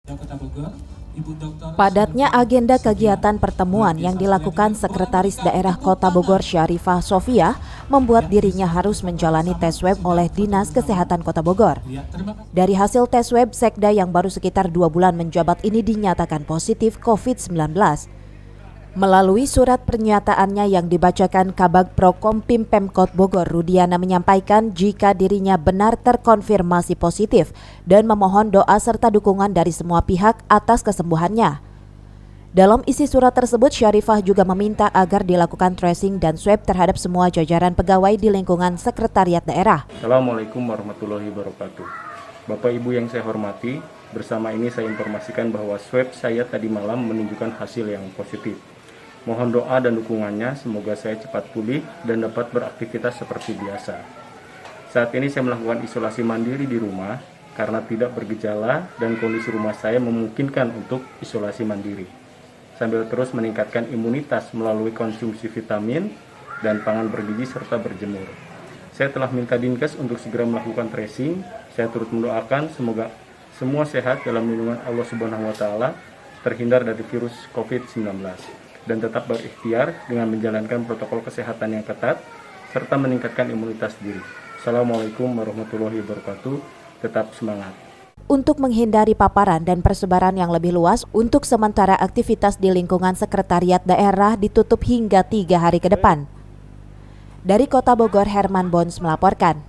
Kota Bogor, Ibu Dr. Padatnya agenda kegiatan pertemuan yang dilakukan Sekretaris Daerah Kota Bogor Syarifah Sofia membuat dirinya harus menjalani tes swab oleh Dinas Kesehatan Kota Bogor. Dari hasil tes swab, Sekda yang baru sekitar 2 bulan menjabat ini dinyatakan positif COVID-19. Melalui surat pernyataannya yang dibacakan Kabag Prokompim Pemkot Bogor, Rudiana menyampaikan jika dirinya benar terkonfirmasi positif dan memohon doa serta dukungan dari semua pihak atas kesembuhannya. Dalam isi surat tersebut, Syarifah juga meminta agar dilakukan tracing dan swab terhadap semua jajaran pegawai di lingkungan Sekretariat Daerah. Assalamualaikum warahmatullahi wabarakatuh. Bapak Ibu yang saya hormati, bersama ini saya informasikan bahwa swab saya tadi malam menunjukkan hasil yang positif. Mohon doa dan dukungannya, semoga saya cepat pulih dan dapat beraktivitas seperti biasa. Saat ini saya melakukan isolasi mandiri di rumah karena tidak bergejala dan kondisi rumah saya memungkinkan untuk isolasi mandiri. Sambil terus meningkatkan imunitas melalui konsumsi vitamin dan pangan bergizi serta berjemur. Saya telah minta Dinkes untuk segera melakukan tracing. Saya turut mendoakan semoga semua sehat dalam lindungan Allah Subhanahu wa taala, terhindar dari virus COVID-19. Dan tetap berikhtiar dengan menjalankan protokol kesehatan yang ketat serta meningkatkan imunitas diri. Assalamualaikum warahmatullahi wabarakatuh. Tetap semangat. Untuk menghindari paparan dan persebaran yang lebih luas, untuk sementara aktivitas di lingkungan Sekretariat Daerah ditutup hingga 3 hari ke depan. Dari Kota Bogor, Herman Bons melaporkan.